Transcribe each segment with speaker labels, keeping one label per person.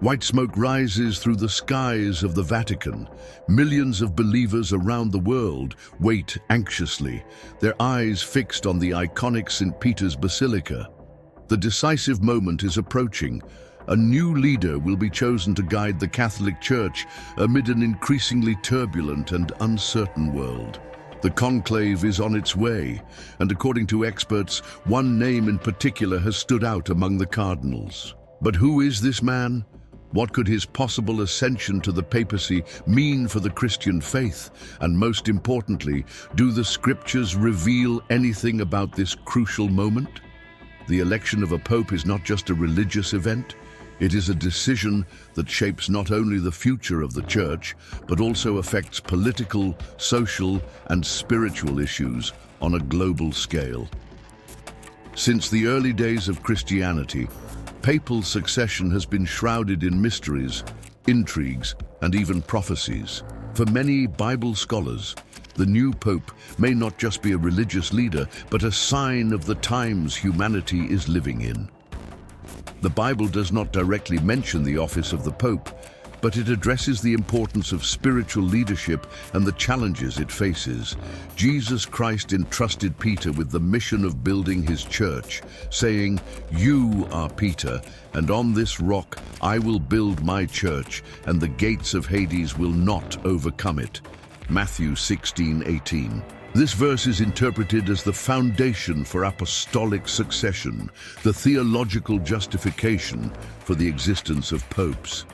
Speaker 1: White smoke rises through the skies of the Vatican. Millions of believers around the world wait anxiously, their eyes fixed on the iconic St. Peter's Basilica. The decisive moment is approaching. A new leader will be chosen to guide the Catholic Church amid an increasingly turbulent and uncertain world. The conclave is on its way, and according to experts, one name in particular has stood out among the cardinals. But who is this man? What could his possible ascension to the papacy mean for the Christian faith? And most importantly, do the scriptures reveal anything about this crucial moment? The election of a pope is not just a religious event. It is a decision that shapes not only the future of the Church, but also affects political, social, and spiritual issues on a global scale. Since the early days of Christianity, papal succession has been shrouded in mysteries, intrigues, and even prophecies. For many Bible scholars, the new pope may not just be a religious leader, but a sign of the times humanity is living in. The Bible does not directly mention the office of the pope, but it addresses the importance of spiritual leadership and the challenges it faces. Jesus Christ entrusted Peter with the mission of building his church, saying, "You are Peter, and on this rock I will build my church, and the gates of Hades will not overcome it." Matthew 16:18. This verse is interpreted as the foundation for apostolic succession, the theological justification for the existence of popes.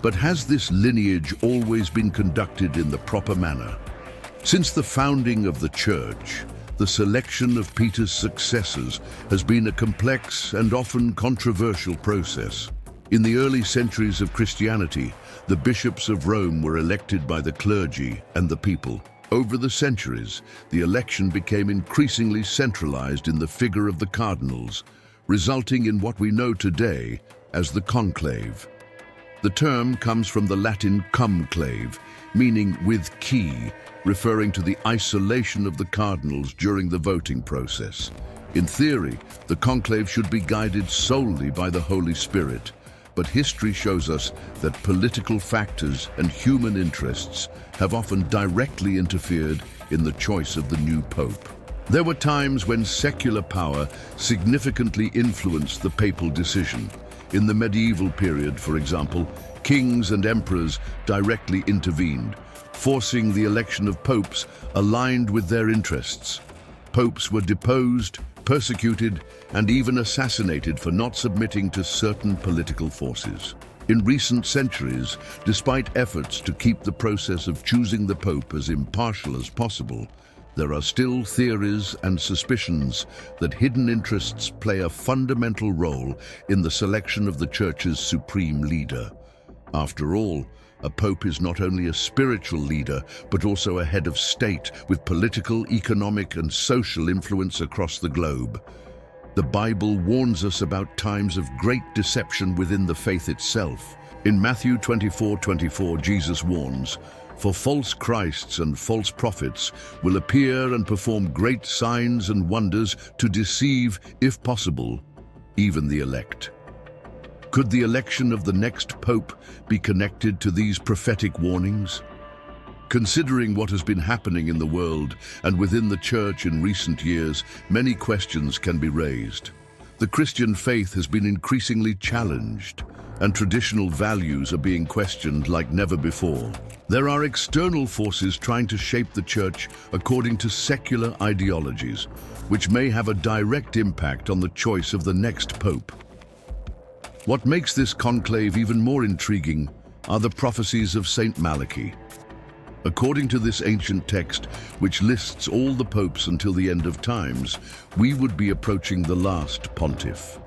Speaker 1: But has this lineage always been conducted in the proper manner? Since the founding of the Church, the selection of Peter's successors has been a complex and often controversial process. In the early centuries of Christianity, the bishops of Rome were elected by the clergy and the people. Over the centuries, the election became increasingly centralized in the figure of the cardinals, resulting in what we know today as the conclave. The term comes from the Latin cum-clave, meaning with key, referring to the isolation of the cardinals during the voting process. In theory, the conclave should be guided solely by the Holy Spirit, but history shows us that political factors and human interests have often directly interfered in the choice of the new pope. There were times when secular power significantly influenced the papal decision. In the medieval period, for example, kings and emperors directly intervened, forcing the election of popes aligned with their interests. Popes were deposed, persecuted, and even assassinated for not submitting to certain political forces. In recent centuries, despite efforts to keep the process of choosing the pope as impartial as possible, there are still theories and suspicions that hidden interests play a fundamental role in the selection of the Church's supreme leader. After all, a pope is not only a spiritual leader, but also a head of state with political, economic, and social influence across the globe. The Bible warns us about times of great deception within the faith itself. In Matthew 24:24, Jesus warns, "For false Christs and false prophets will appear and perform great signs and wonders to deceive, if possible, even the elect." Could the election of the next pope be connected to these prophetic warnings? Considering what has been happening in the world and within the Church in recent years, many questions can be raised. The Christian faith has been increasingly challenged, and traditional values are being questioned like never before. There are external forces trying to shape the Church according to secular ideologies, which may have a direct impact on the choice of the next pope. What makes this conclave even more intriguing are the prophecies of Saint Malachi. According to this ancient text, which lists all the popes until the end of times, we would be approaching the last pontiff.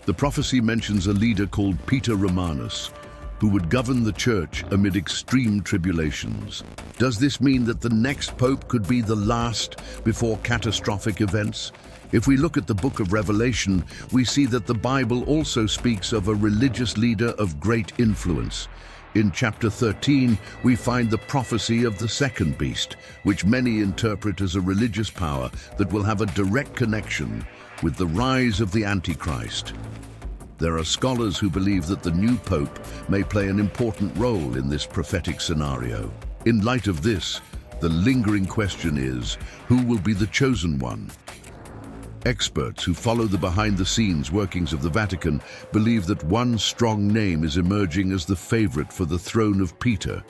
Speaker 1: The prophecy mentions a leader called Peter Romanus, who would govern the Church amid extreme tribulations. Does this mean that the next pope could be the last before catastrophic events? If we look at the book of Revelation, we see that the Bible also speaks of a religious leader of great influence. In chapter 13, we find the prophecy of the second beast, which many interpret as a religious power that will have a direct connection with the rise of the Antichrist. There are scholars who believe that the new pope may play an important role in this prophetic scenario. In light of this, the lingering question is, who will be the chosen one? Experts who follow the behind-the-scenes workings of the Vatican believe that one strong name is emerging as the favorite for the throne of Peter.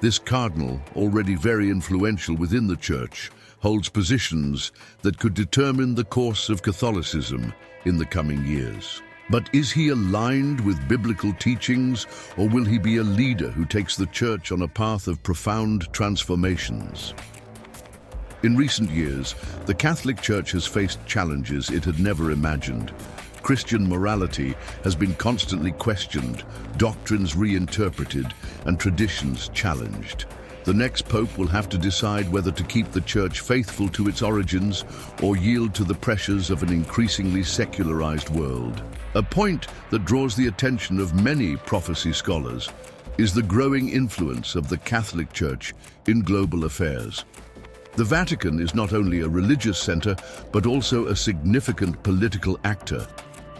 Speaker 1: This cardinal, already very influential within the Church, holds positions that could determine the course of Catholicism in the coming years. But is he aligned with biblical teachings, or will he be a leader who takes the Church on a path of profound transformations? In recent years, the Catholic Church has faced challenges it had never imagined. Christian morality has been constantly questioned, doctrines reinterpreted, and traditions challenged. The next pope will have to decide whether to keep the Church faithful to its origins or yield to the pressures of an increasingly secularized world. A point that draws the attention of many prophecy scholars is the growing influence of the Catholic Church in global affairs. The Vatican is not only a religious center, but also a significant political actor.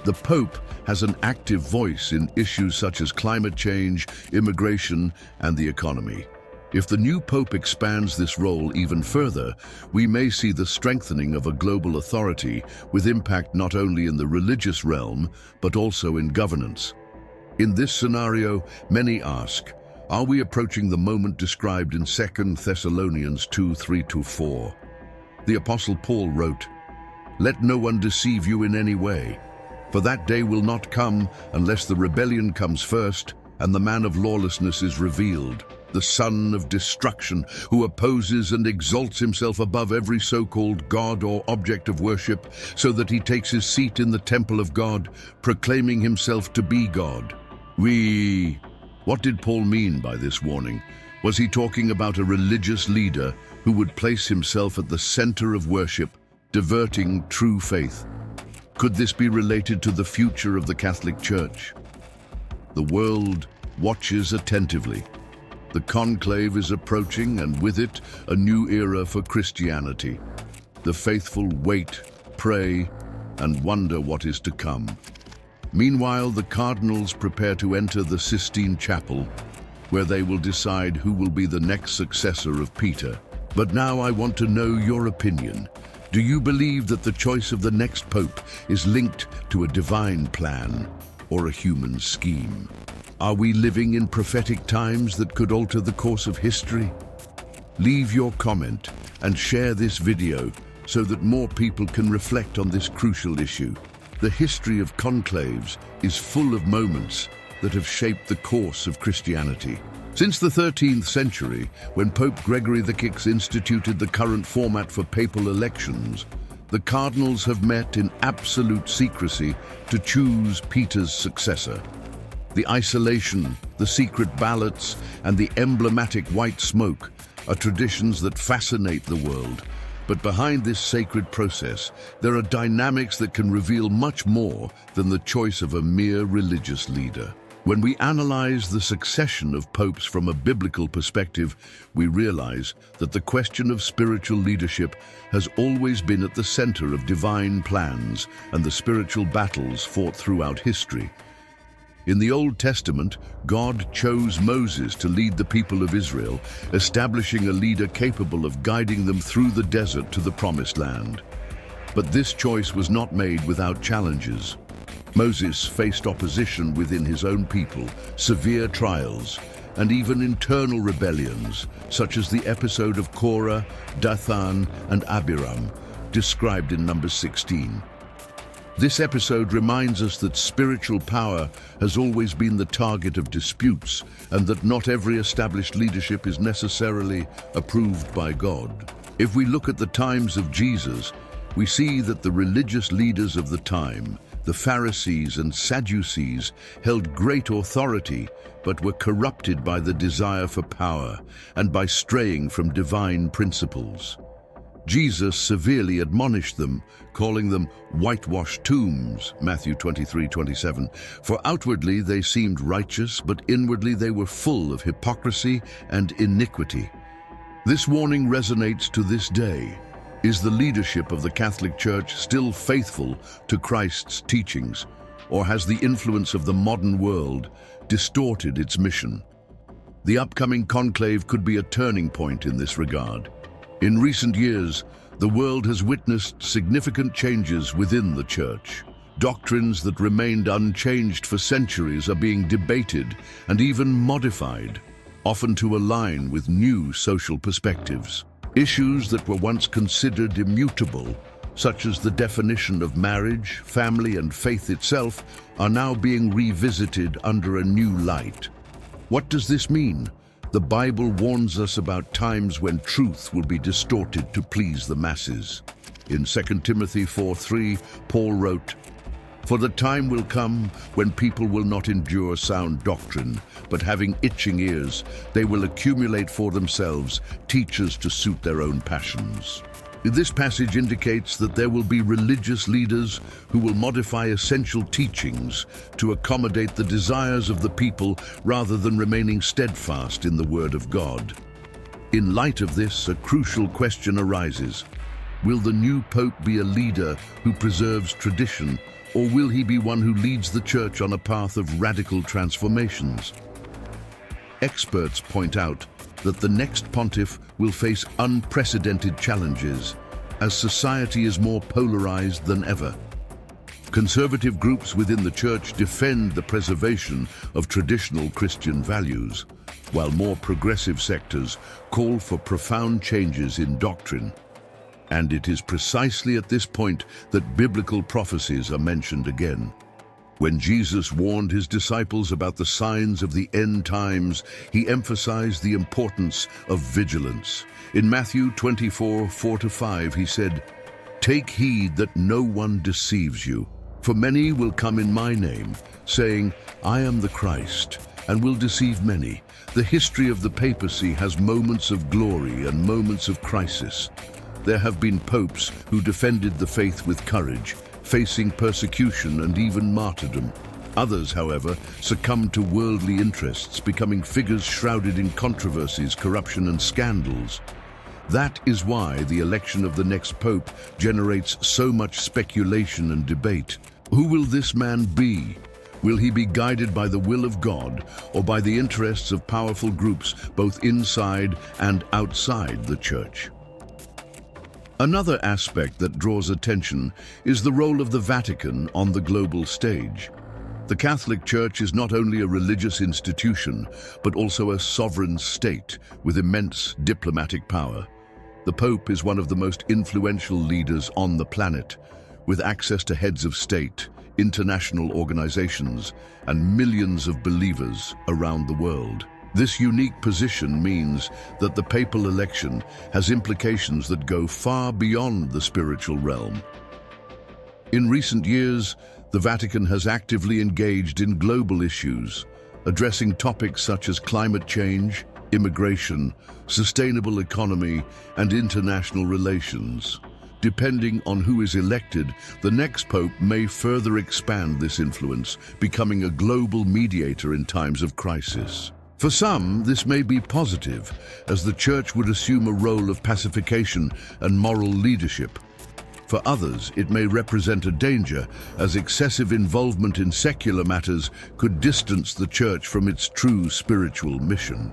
Speaker 1: The Pope has an active voice in issues such as climate change, immigration, and the economy. If the new Pope expands this role even further, we may see the strengthening of a global authority with impact not only in the religious realm, but also in governance. In this scenario, many ask, are we approaching the moment described in 2 Thessalonians 2:3-4? The Apostle Paul wrote, "Let no one deceive you in any way, for that day will not come unless the rebellion comes first and the man of lawlessness is revealed, the son of destruction, who opposes and exalts himself above every so-called God or object of worship, so that he takes his seat in the temple of God, proclaiming himself to be God." What did Paul mean by this warning? Was he talking about a religious leader who would place himself at the center of worship, diverting true faith? Could this be related to the future of the Catholic Church? The world watches attentively. The conclave is approaching, and with it, a new era for Christianity. The faithful wait, pray, and wonder what is to come. Meanwhile, the cardinals prepare to enter the Sistine Chapel, where they will decide who will be the next successor of Peter. But now I want to know your opinion. Do you believe that the choice of the next pope is linked to a divine plan or a human scheme? Are we living in prophetic times that could alter the course of history? Leave your comment and share this video so that more people can reflect on this crucial issue. The history of conclaves is full of moments that have shaped the course of Christianity. Since the 13th century, when Pope Gregory VI instituted the current format for papal elections, the cardinals have met in absolute secrecy to choose Peter's successor. The isolation, the secret ballots, and the emblematic white smoke are traditions that fascinate the world. But behind this sacred process, there are dynamics that can reveal much more than the choice of a mere religious leader. When we analyze the succession of popes from a biblical perspective, we realize that the question of spiritual leadership has always been at the center of divine plans and the spiritual battles fought throughout history. In the Old Testament, God chose Moses to lead the people of Israel, establishing a leader capable of guiding them through the desert to the Promised Land. But this choice was not made without challenges. Moses faced opposition within his own people, severe trials, and even internal rebellions, such as the episode of Korah, Dathan, and Abiram, described in Numbers 16. This episode reminds us that spiritual power has always been the target of disputes, and that not every established leadership is necessarily approved by God. If we look at the times of Jesus, we see that the religious leaders of the time, the Pharisees and Sadducees, held great authority, but were corrupted by the desire for power and by straying from divine principles. Jesus severely admonished them, calling them whitewashed tombs, Matthew 23:27. For outwardly they seemed righteous, but inwardly they were full of hypocrisy and iniquity. This warning resonates to this day. Is the leadership of the Catholic Church still faithful to Christ's teachings? or has the influence of the modern world distorted its mission? The upcoming conclave could be a turning point in this regard. In recent years, the world has witnessed significant changes within the Church. Doctrines that remained unchanged for centuries are being debated and even modified, often to align with new social perspectives. Issues that were once considered immutable, such as the definition of marriage, family, and faith itself, are now being revisited under a new light. What does this mean? The Bible warns us about times when truth will be distorted to please the masses. In 2 Timothy 4:3, Paul wrote, "For the time will come when people will not endure sound doctrine, but having itching ears, they will accumulate for themselves teachers to suit their own passions." This passage indicates that there will be religious leaders who will modify essential teachings to accommodate the desires of the people rather than remaining steadfast in the Word of God. In light of this, a crucial question arises. Will the new Pope be a leader who preserves tradition, or will he be one who leads the Church on a path of radical transformations? Experts point out that the next pontiff will face unprecedented challenges as society is more polarized than ever. Conservative groups within the Church defend the preservation of traditional Christian values, while more progressive sectors call for profound changes in doctrine. And it is precisely at this point that biblical prophecies are mentioned again. When Jesus warned his disciples about the signs of the end times, he emphasized the importance of vigilance. In Matthew 24:4-5, he said, "Take heed that no one deceives you. For many will come in my name, saying, 'I am the Christ,' and will deceive many." The history of the papacy has moments of glory and moments of crisis. There have been popes who defended the faith with courage, facing persecution and even martyrdom. Others, however, succumbed to worldly interests, becoming figures shrouded in controversies, corruption, and scandals. That is why the election of the next pope generates so much speculation and debate. Who will this man be? Will he be guided by the will of God or by the interests of powerful groups both inside and outside the Church? Another aspect that draws attention is the role of the Vatican on the global stage. The Catholic Church is not only a religious institution, but also a sovereign state with immense diplomatic power. The Pope is one of the most influential leaders on the planet, with access to heads of state, international organizations, and millions of believers around the world. This unique position means that the papal election has implications that go far beyond the spiritual realm. In recent years, the Vatican has actively engaged in global issues, addressing topics such as climate change, immigration, sustainable economy, and international relations. Depending on who is elected, the next pope may further expand this influence, becoming a global mediator in times of crisis. For some, this may be positive, as the Church would assume a role of pacification and moral leadership. For others, it may represent a danger, as excessive involvement in secular matters could distance the Church from its true spiritual mission.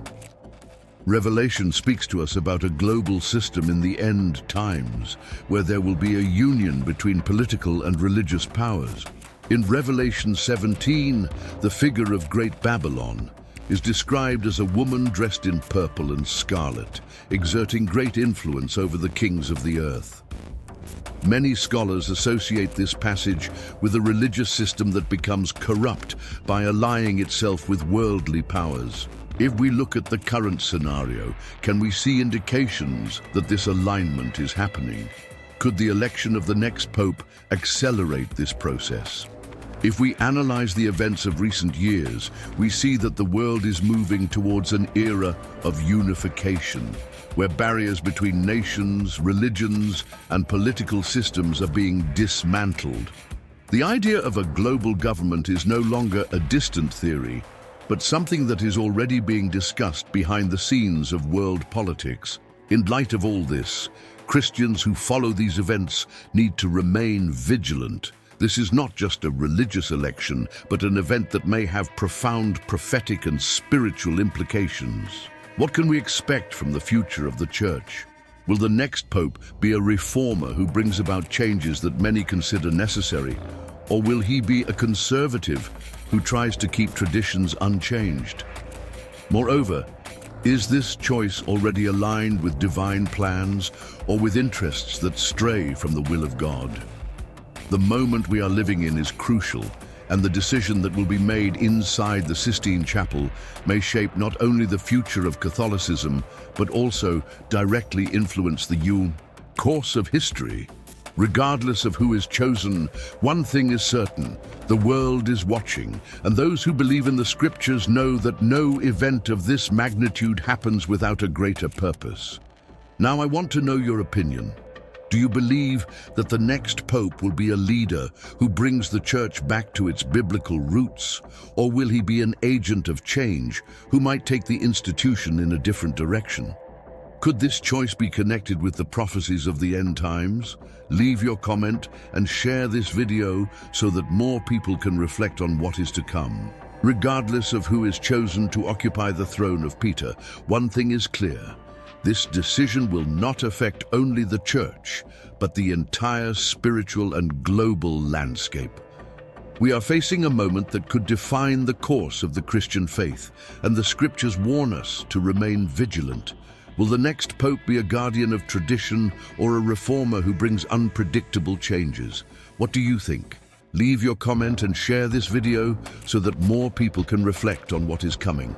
Speaker 1: Revelation speaks to us about a global system in the end times, where there will be a union between political and religious powers. In Revelation 17, the figure of Great Babylon is described as a woman dressed in purple and scarlet, exerting great influence over the kings of the earth. Many scholars associate this passage with a religious system that becomes corrupt by allying itself with worldly powers. If we look at the current scenario, can we see indications that this alignment is happening? Could the election of the next pope accelerate this process? If we analyze the events of recent years, we see that the world is moving towards an era of unification, where barriers between nations, religions, and political systems are being dismantled. The idea of a global government is no longer a distant theory, but something that is already being discussed behind the scenes of world politics. In light of all this, Christians who follow these events need to remain vigilant. This is not just a religious election, but an event that may have profound prophetic and spiritual implications. What can we expect from the future of the Church? Will the next pope be a reformer who brings about changes that many consider necessary? Or will he be a conservative who tries to keep traditions unchanged? Moreover, is this choice already aligned with divine plans or with interests that stray from the will of God? The moment we are living in is crucial, and the decision that will be made inside the Sistine Chapel may shape not only the future of Catholicism, but also directly influence the course of history. Regardless of who is chosen, one thing is certain: the world is watching, and those who believe in the scriptures know that no event of this magnitude happens without a greater purpose. Now, I want to know your opinion. Do you believe that the next pope will be a leader who brings the Church back to its biblical roots, or will he be an agent of change who might take the institution in a different direction? Could this choice be connected with the prophecies of the end times? Leave your comment and share this video so that more people can reflect on what is to come. Regardless of who is chosen to occupy the throne of Peter, one thing is clear: this decision will not affect only the Church, but the entire spiritual and global landscape. We are facing a moment that could define the course of the Christian faith, and the scriptures warn us to remain vigilant. Will the next pope be a guardian of tradition or a reformer who brings unpredictable changes? What do you think? Leave your comment and share this video so that more people can reflect on what is coming.